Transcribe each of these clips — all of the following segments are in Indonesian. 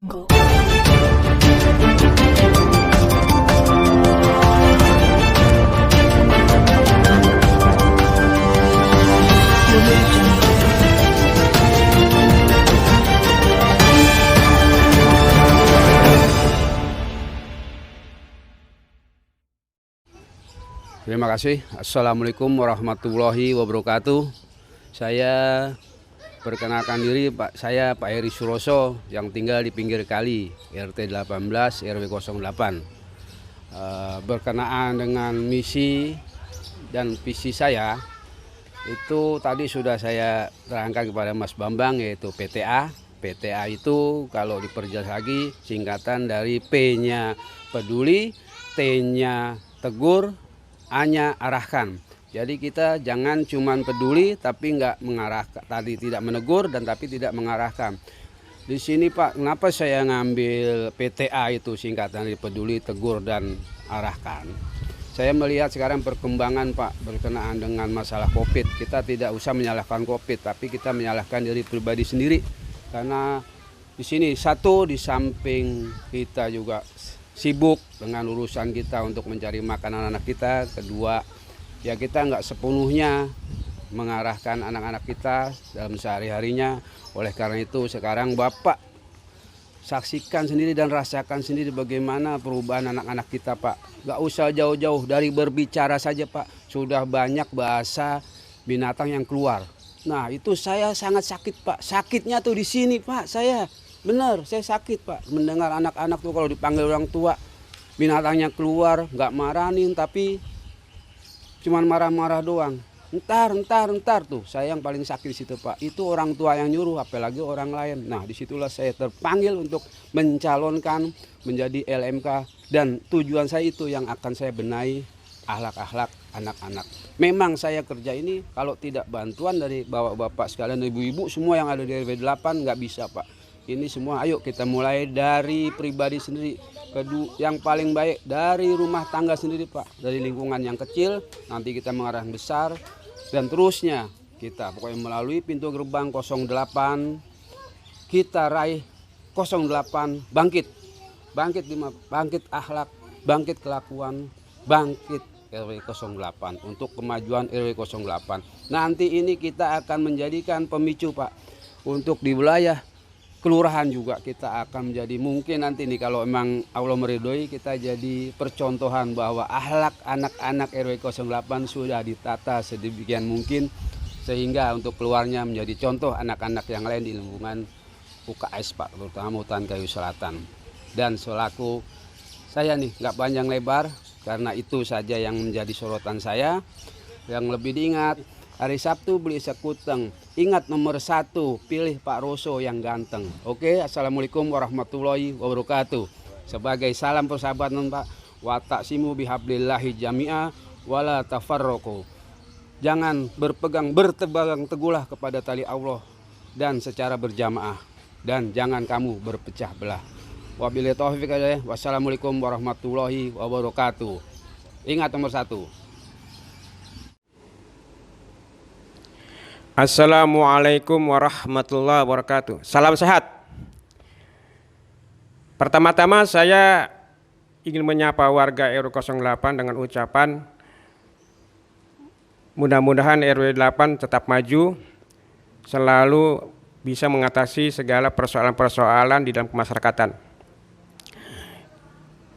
Go. Terima kasih. Assalamualaikum warahmatullahi wabarakatuh. Saya perkenalkan diri, saya Pak Heri Suroso yang tinggal di pinggir kali RT 18 RW 08. Berkenaan dengan misi dan visi saya, itu tadi sudah saya terangkan kepada Mas Bambang, yaitu PTA. PTA itu kalau diperjelas lagi singkatan dari P-nya peduli, T-nya tegur, A-nya arahkan. Jadi kita jangan cuman peduli tapi nggak mengarahkan, tadi tidak menegur dan tapi tidak mengarahkan. Di sini Pak, kenapa saya ngambil PTA itu singkatan dari peduli, tegur dan arahkan? Saya melihat sekarang perkembangan Pak berkenaan dengan masalah COVID. Kita tidak usah menyalahkan COVID, tapi kita menyalahkan diri pribadi sendiri. Karena di sini satu, di samping kita juga sibuk dengan urusan kita untuk mencari makan anak-anak kita. Kedua, ya kita nggak sepenuhnya mengarahkan anak-anak kita dalam sehari-harinya. Oleh karena itu sekarang Bapak saksikan sendiri dan rasakan sendiri bagaimana perubahan anak-anak kita Pak. Nggak usah jauh-jauh, dari berbicara saja Pak sudah banyak bahasa binatang yang keluar. Nah itu saya sangat sakit Pak. Sakitnya tuh di sini Pak, saya benar, saya sakit Pak mendengar anak-anak tuh kalau dipanggil orang tua binatangnya keluar, nggak marahin tapi cuman marah-marah doang. Entar tuh saya yang paling sakit di situ Pak. Itu orang tua yang nyuruh, apalagi orang lain. Nah disitulah saya terpanggil untuk mencalonkan menjadi LMK dan tujuan saya itu yang akan saya benahi akhlak-akhlak anak-anak. Memang saya kerja ini kalau tidak bantuan dari bapak-bapak sekalian, ibu-ibu semua yang ada di RW 8 nggak bisa Pak. Ini semua ayo kita mulai dari pribadi sendiri. Kedua, yang paling baik dari rumah tangga sendiri Pak. Dari lingkungan yang kecil, nanti kita mengarah yang besar. Dan terusnya kita pokoknya melalui pintu gerbang 08, kita raih 08, bangkit. Bangkit akhlak, bangkit kelakuan, bangkit RW 08 untuk kemajuan RW 08. Nanti ini kita akan menjadikan pemicu Pak untuk di wilayah kelurahan juga kita akan menjadi, mungkin nanti nih kalau memang Allah meridhoi, kita jadi percontohan bahwa akhlak anak-anak RW 08 sudah ditata sedemikian mungkin sehingga untuk keluarnya menjadi contoh anak-anak yang lain di lingkungan UKS Pak, terutama Hutan Kayu Selatan. Dan selaku saya nih nggak panjang lebar karena itu saja yang menjadi sorotan saya. Yang lebih diingat, hari Sabtu beli sekuteng. Ingat nomor 1, pilih Pak Roso yang ganteng. Oke, assalamualaikum warahmatullahi wabarakatuh. Sebagai salam persahabatan Pak, wa taqsimu bihablillahi jami'a wala tafarraqu. Jangan berpegang teguhlah kepada tali Allah dan secara berjamaah, dan jangan kamu berpecah belah. Wabillahi taufiq hidayah. Wassalamualaikum warahmatullahi wabarakatuh. Ingat nomor 1. Assalamualaikum warahmatullahi wabarakatuh. Salam sehat. Pertama-tama saya ingin menyapa warga RW 08 dengan ucapan mudah-mudahan RW 8 tetap maju, selalu bisa mengatasi segala persoalan-persoalan di dalam kemasyarakatan.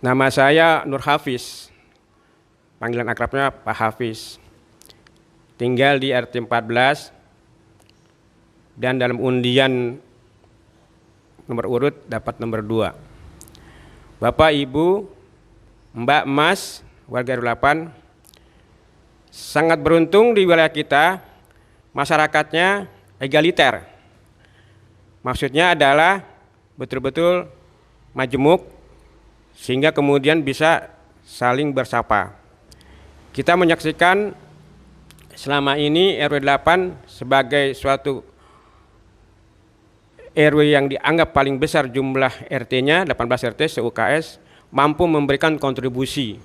Nama saya Nur Hafiz, panggilan akrabnya Pak Hafiz. Tinggal di RT 14 dan dalam undian nomor urut dapat nomor 2. Bapak, Ibu, Mbak, Mas, warga RW 8 sangat beruntung di wilayah kita, masyarakatnya egaliter. Maksudnya adalah betul-betul majemuk sehingga kemudian bisa saling bersapa. Kita menyaksikan selama ini RW 8 sebagai suatu RW yang dianggap paling besar jumlah RT-nya, 18 RT se-UKS, mampu memberikan kontribusi,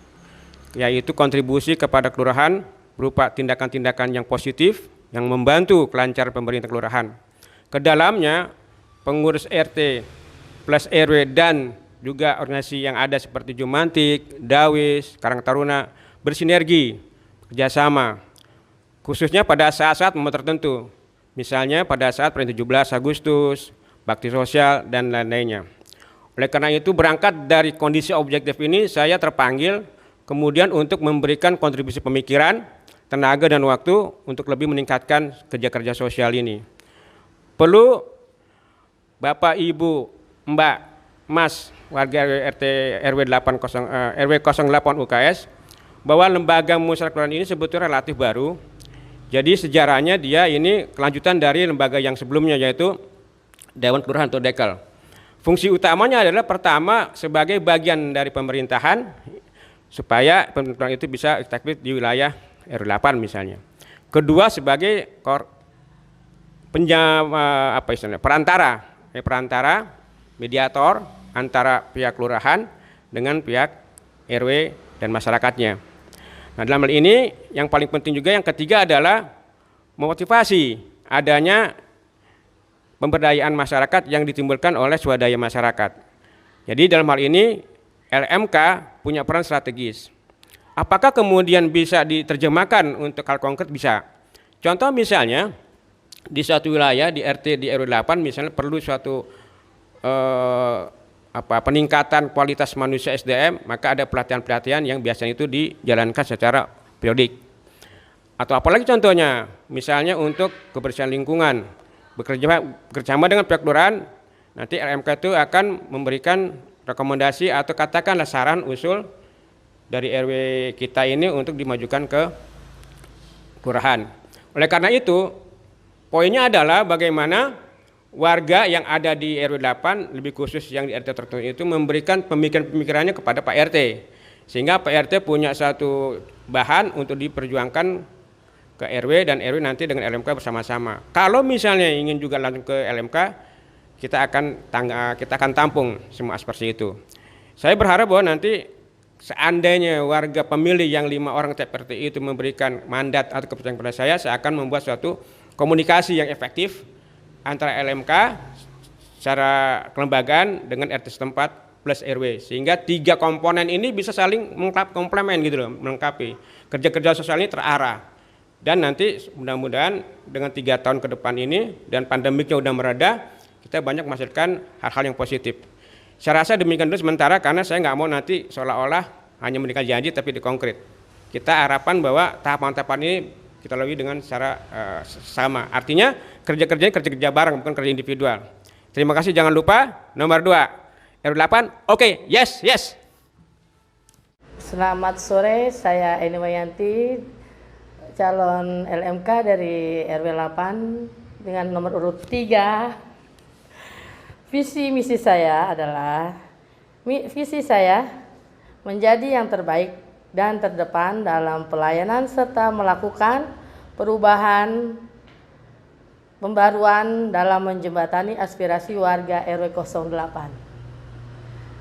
yaitu kontribusi kepada kelurahan berupa tindakan-tindakan yang positif yang membantu kelancaran pemerintah kelurahan. Ke dalamnya pengurus RT plus RW dan juga organisasi yang ada seperti Jumantik, Dawis, Karang Taruna bersinergi, kerjasama, khususnya pada saat-saat momen tertentu, misalnya pada saat perayaan 17 Agustus, bakti sosial, dan lain-lainnya. Oleh karena itu berangkat dari kondisi objektif ini saya terpanggil kemudian untuk memberikan kontribusi pemikiran, tenaga dan waktu untuk lebih meningkatkan kerja-kerja sosial ini. Perlu Bapak, Ibu, Mbak, Mas, warga RW 08 UKS bahwa lembaga musyawarah kelurahan ini sebetulnya relatif baru. Jadi sejarahnya dia ini kelanjutan dari lembaga yang sebelumnya yaitu Dewan Kelurahan atau Dekel. Fungsi utamanya adalah pertama sebagai bagian dari pemerintahan supaya pemerintahan itu bisa efektif di wilayah RW 8 misalnya. Kedua sebagai perantara, mediator antara pihak kelurahan dengan pihak RW dan masyarakatnya. Nah, dalam hal ini yang paling penting juga yang ketiga adalah memotivasi adanya pemberdayaan masyarakat yang ditimbulkan oleh swadaya masyarakat. Jadi dalam hal ini LMK punya peran strategis. Apakah kemudian bisa diterjemahkan untuk hal konkret? Bisa. Contoh misalnya di suatu wilayah di RT di RW 8 misalnya perlu suatu peningkatan kualitas manusia SDM, maka ada pelatihan-pelatihan yang biasanya itu dijalankan secara periodik. Atau apalagi contohnya, misalnya untuk kebersihan lingkungan, bekerjasama dengan pihak kelurahan, nanti LMK itu akan memberikan rekomendasi atau katakanlah saran usul dari RW kita ini untuk dimajukan ke kelurahan. Oleh karena itu, poinnya adalah bagaimana warga yang ada di RW 8, lebih khusus yang di RT tertentu itu memberikan pemikiran-pemikirannya kepada Pak RT. Sehingga Pak RT punya satu bahan untuk diperjuangkan ke RW dan RW nanti dengan LMK bersama-sama. Kalau misalnya ingin juga langsung ke LMK, kita akan tampung semua aspirasi itu. Saya berharap bahwa nanti seandainya warga pemilih yang 5 orang TPRT itu memberikan mandat atau kepercayaan kepada saya akan membuat suatu komunikasi yang efektif antara LMK secara kelembagaan dengan RT setempat plus RW, sehingga 3 komponen ini bisa saling komplement gitu loh, melengkapi. Kerja-kerja sosial ini terarah. Dan nanti mudah-mudahan dengan 3 tahun ke depan ini dan pandemiknya udah mereda, kita banyak menghasilkan hal-hal yang positif. Saya rasa demikian dulu sementara karena saya nggak mau nanti seolah-olah hanya memberikan janji tapi dikonkret. Kita harapan bahwa tahapan-tahapan ini kita lalui dengan secara sama. Artinya kerja bareng bukan kerja individual. Terima kasih, jangan lupa nomor 2 RW 8. Oke, yes. Selamat sore, saya Eni Wayanti, calon LMK dari RW 8 dengan nomor urut 3. Visi misi saya adalah menjadi yang terbaik dan terdepan dalam pelayanan serta melakukan perubahan pembaruan dalam menjembatani aspirasi warga RW 08.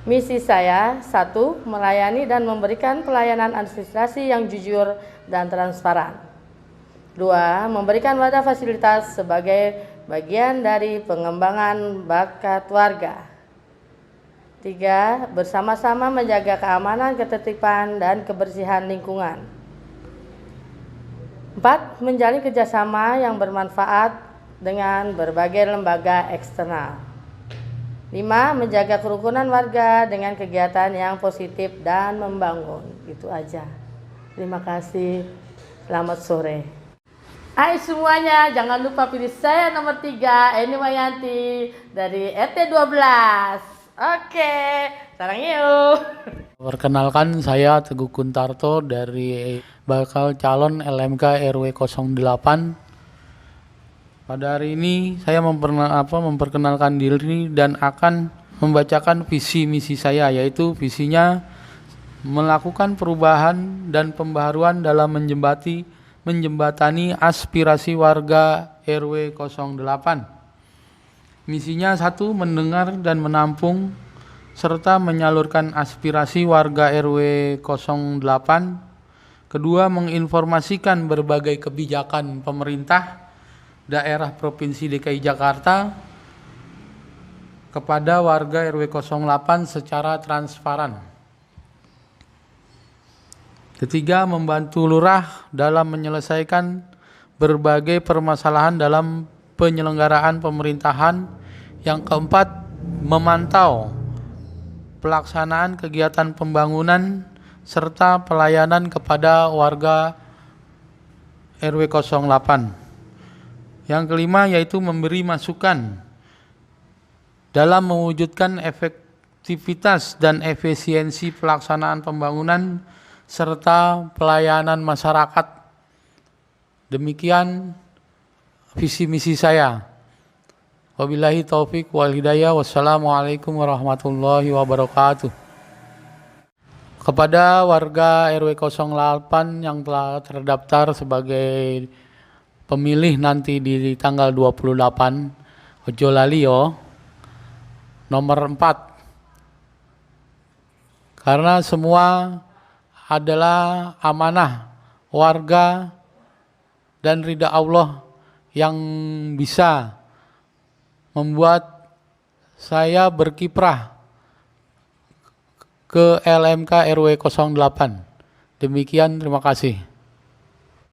Misi saya 1. Melayani dan memberikan pelayanan administrasi yang jujur dan transparan. 2. Memberikan wadah fasilitas sebagai bagian dari pengembangan bakat warga. 3. Bersama-sama menjaga keamanan, ketertiban, dan kebersihan lingkungan. 4. Menjalin kerjasama yang bermanfaat dengan berbagai lembaga eksternal. 5. Menjaga kerukunan warga dengan kegiatan yang positif dan membangun. Itu aja. Terima kasih. Selamat sore. Hai semuanya, jangan lupa pilih saya nomor 3, Eni Wayanti dari RT 12. Oke, sarang yuk. Perkenalkan, saya Teguh Kuntarto dari bakal calon LMK RW 08. Pada hari ini saya memperkenalkan diri dan akan membacakan visi misi saya, yaitu visinya melakukan perubahan dan pembaharuan dalam menjembatani aspirasi warga RW 08. Misinya 1. Mendengar dan menampung serta menyalurkan aspirasi warga RW 08. Kedua, menginformasikan berbagai kebijakan pemerintah daerah Provinsi DKI Jakarta kepada warga RW 08 secara transparan. Ketiga, membantu lurah dalam menyelesaikan berbagai permasalahan dalam penyelenggaraan pemerintahan. Yang keempat, memantau pelaksanaan kegiatan pembangunan serta pelayanan kepada warga RW 08. Yang kelima yaitu memberi masukan dalam mewujudkan efektivitas dan efisiensi pelaksanaan pembangunan serta pelayanan masyarakat. Demikian visi misi saya. Wabillahi taufik wal hidayah. Wassalamualaikum warahmatullahi wabarakatuh. Kepada warga RW 08 yang telah terdaftar sebagai pemilih nanti di tanggal 28 ojo lali yo, nomor 4. Karena semua adalah amanah warga dan ridha Allah yang bisa membuat saya berkiprah ke LMK RW 08. Demikian, terima kasih.